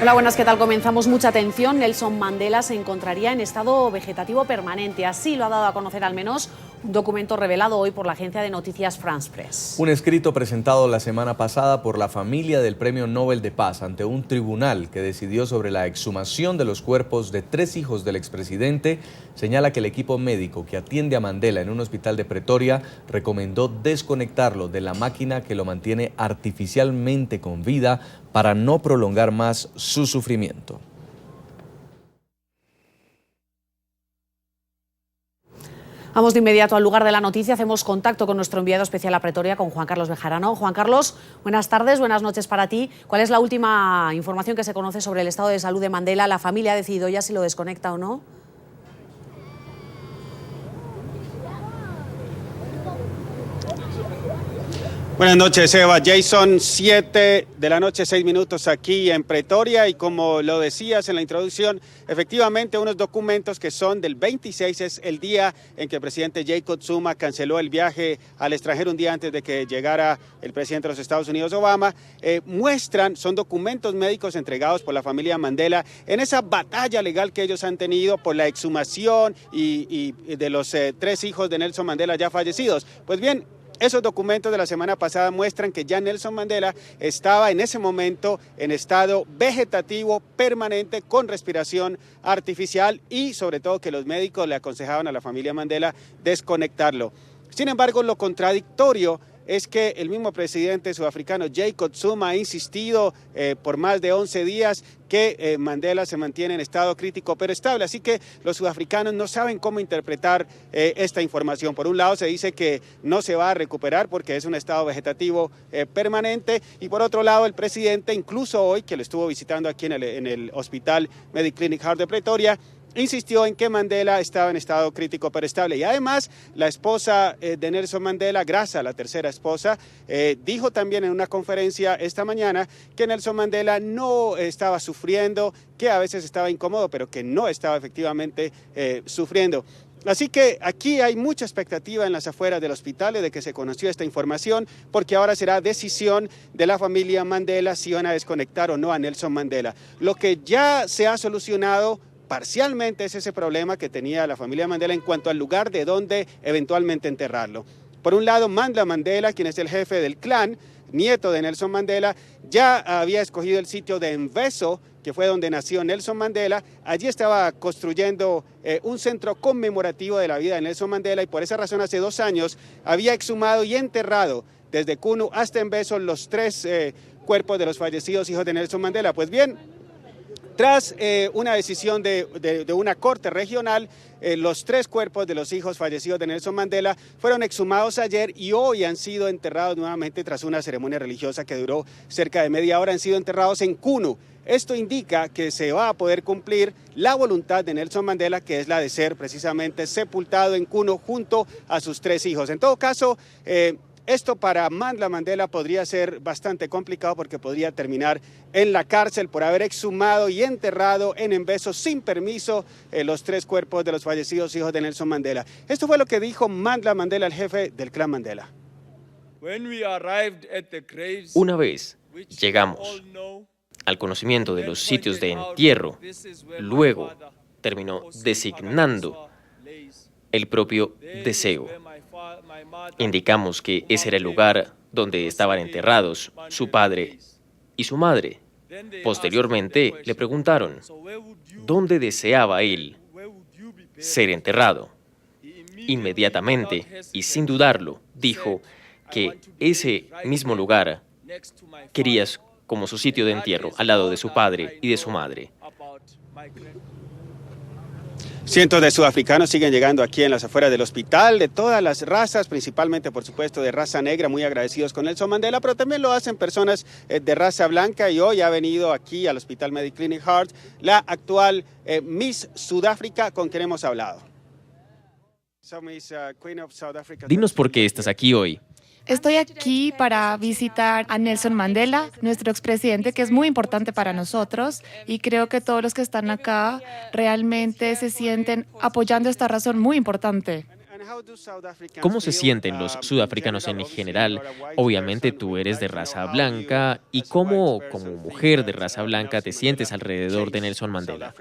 Hola, buenas, ¿qué tal? Comenzamos. Mucha atención. Nelson Mandela se encontraría en estado vegetativo permanente. Así lo ha dado a conocer al menos un documento revelado hoy por la agencia de noticias France Press. Un escrito presentado la semana pasada por la familia del Premio Nobel de Paz ante un tribunal que decidió sobre la exhumación de los cuerpos de 3 hijos del expresidente señala que el equipo médico que atiende a Mandela en un hospital de Pretoria recomendó desconectarlo de la máquina que lo mantiene artificialmente con vida para no prolongar más su sufrimiento. Vamos de inmediato al lugar de la noticia. Hacemos contacto con nuestro enviado especial a Pretoria, con Juan Carlos Bejarano. Juan Carlos, buenas tardes, buenas noches para ti. ¿Cuál es la última información que se conoce sobre el estado de salud de Mandela? ¿La familia ha decidido ya si lo desconecta o no? Buenas noches, Eva. Jason, 7 de la noche, 6 minutos aquí en Pretoria, y como lo decías en la introducción, efectivamente unos documentos que son del 26, es el día en que el presidente Jacob Zuma canceló el viaje al extranjero un día antes de que llegara el presidente de los Estados Unidos, Obama, son documentos médicos entregados por la familia Mandela en esa batalla legal que ellos han tenido por la exhumación y de los 3 hijos de Nelson Mandela ya fallecidos. Pues bien, esos documentos de la semana pasada muestran que ya Nelson Mandela estaba en ese momento en estado vegetativo permanente con respiración artificial y sobre todo que los médicos le aconsejaban a la familia Mandela desconectarlo. Sin embargo, lo contradictorio es que el mismo presidente sudafricano Jacob Zuma ha insistido por más de 11 días que Mandela se mantiene en estado crítico pero estable. Así que los sudafricanos no saben cómo interpretar esta información. Por un lado se dice que no se va a recuperar porque es un estado vegetativo permanente, y por otro lado el presidente, incluso hoy que lo estuvo visitando aquí en el Hospital Mediclinic Heart de Pretoria, insistió en que Mandela estaba en estado crítico pero estable. Y además, la esposa de Nelson Mandela, Graça, la tercera esposa, dijo también en una conferencia esta mañana que Nelson Mandela no estaba sufriendo, que a veces estaba incómodo, pero que no estaba efectivamente sufriendo. Así que aquí hay mucha expectativa en las afueras del hospital de que se conoció esta información, porque ahora será decisión de la familia Mandela si van a desconectar o no a Nelson Mandela. Lo que ya se ha solucionado parcialmente es ese problema que tenía la familia Mandela en cuanto al lugar de donde eventualmente enterrarlo. Por un lado, Mandla Mandela, quien es el jefe del clan, nieto de Nelson Mandela, ya había escogido el sitio de Mvezo, que fue donde nació Nelson Mandela. Allí estaba construyendo un centro conmemorativo de la vida de Nelson Mandela, y por esa razón hace 2 años había exhumado y enterrado desde Kunu hasta Mvezo los 3 cuerpos de los fallecidos hijos de Nelson Mandela. Pues bien, tras una decisión de una corte regional, los 3 cuerpos de los hijos fallecidos de Nelson Mandela fueron exhumados ayer y hoy han sido enterrados nuevamente tras una ceremonia religiosa que duró cerca de media hora. Han sido enterrados en Kunu. Esto indica que se va a poder cumplir la voluntad de Nelson Mandela, que es la de ser precisamente sepultado en Kunu junto a sus 3 hijos. En todo caso, esto para Mandla Mandela podría ser bastante complicado porque podría terminar en la cárcel por haber exhumado y enterrado en Mvezo sin permiso los 3 cuerpos de los fallecidos hijos de Nelson Mandela. Esto fue lo que dijo Mandla Mandela, el jefe del clan Mandela. Una vez llegamos al conocimiento de los sitios de entierro, luego terminó designando el propio deseo. Indicamos que ese era el lugar donde estaban enterrados su padre y su madre. Posteriormente le preguntaron dónde deseaba él ser enterrado. Inmediatamente y sin dudarlo dijo que ese mismo lugar quería como su sitio de entierro al lado de su padre y de su madre. Cientos de sudafricanos siguen llegando aquí en las afueras del hospital, de todas las razas, principalmente, por supuesto, de raza negra, muy agradecidos con Nelson Mandela, pero también lo hacen personas de raza blanca, y hoy ha venido aquí al Hospital Mediclinic Heart la actual Miss Sudáfrica con quien hemos hablado. Dinos por qué estás aquí hoy. Estoy aquí para visitar a Nelson Mandela, nuestro expresidente, que es muy importante para nosotros, y creo que todos los que están acá realmente se sienten apoyando esta razón muy importante. ¿Cómo se sienten los sudafricanos en general? Obviamente tú eres de raza blanca. ¿Y cómo, como mujer de raza blanca, te sientes alrededor de Nelson Mandela?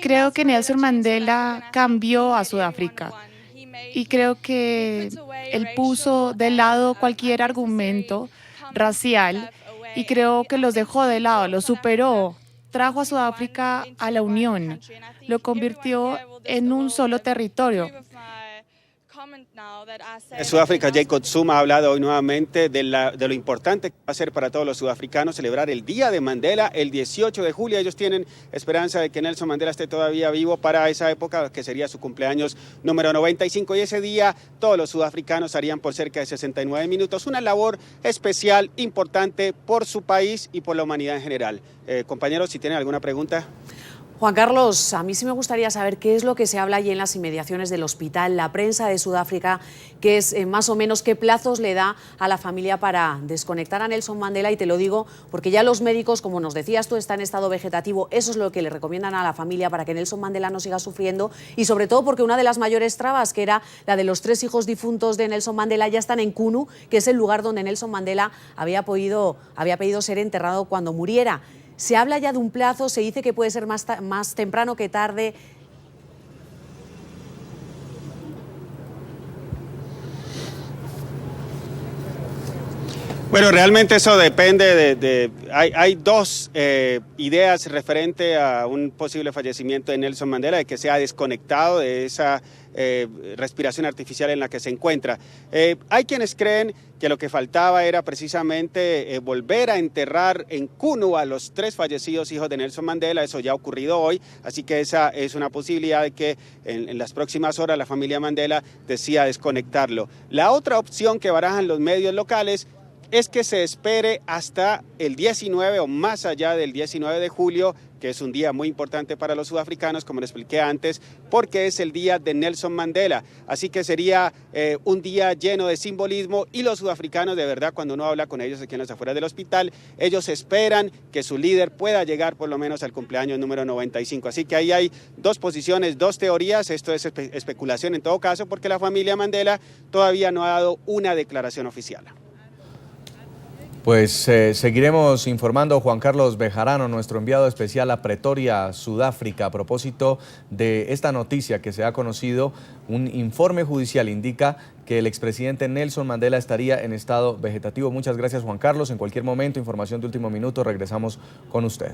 Creo que Nelson Mandela cambió a Sudáfrica y creo que él puso de lado cualquier argumento racial y creo que los dejó de lado, los superó, trajo a Sudáfrica a la unión, lo convirtió en un solo territorio. Sudáfrica, Jacob Zuma ha hablado hoy nuevamente de lo importante que va a ser para todos los sudafricanos celebrar el Día de Mandela el 18 de julio. Ellos tienen esperanza de que Nelson Mandela esté todavía vivo para esa época, que sería su cumpleaños número 95. Y ese día todos los sudafricanos harían por cerca de 69 minutos una labor especial, importante por su país y por la humanidad en general. Compañeros, si tienen alguna pregunta. Juan Carlos, a mí sí me gustaría saber qué es lo que se habla allí en las inmediaciones del hospital, la prensa de Sudáfrica, que es más o menos qué plazos le da a la familia para desconectar a Nelson Mandela, y te lo digo porque ya los médicos, como nos decías tú, está en estado vegetativo, eso es lo que le recomiendan a la familia para que Nelson Mandela no siga sufriendo, y sobre todo porque una de las mayores trabas, que era la de los 3 hijos difuntos de Nelson Mandela, ya están en Kunu, que es el lugar donde Nelson Mandela había pedido ser enterrado cuando muriera. Se habla ya de un plazo, se dice que puede ser más temprano que tarde. Bueno, realmente eso depende hay dos ideas referente a un posible fallecimiento de Nelson Mandela, de que sea desconectado de esa respiración artificial en la que se encuentra. Hay quienes creen que lo que faltaba era precisamente volver a enterrar en Kunu a los 3 fallecidos hijos de Nelson Mandela. Eso ya ha ocurrido hoy, así que esa es una posibilidad de que en las próximas horas la familia Mandela decida desconectarlo. La otra opción que barajan los medios locales es que se espere hasta el 19 o más allá del 19 de julio, que es un día muy importante para los sudafricanos, como les expliqué antes, porque es el día de Nelson Mandela. Así que sería un día lleno de simbolismo, y los sudafricanos, de verdad, cuando uno habla con ellos aquí en las afueras del hospital, ellos esperan que su líder pueda llegar por lo menos al cumpleaños número 95. Así que ahí hay 2 posiciones, 2 teorías. Esto es especulación en todo caso, porque la familia Mandela todavía no ha dado una declaración oficial. Pues seguiremos informando. Juan Carlos Bejarano, nuestro enviado especial a Pretoria, Sudáfrica, a propósito de esta noticia que se ha conocido. Un informe judicial indica que el expresidente Nelson Mandela estaría en estado vegetativo. Muchas gracias, Juan Carlos. En cualquier momento, información de último minuto, regresamos con usted.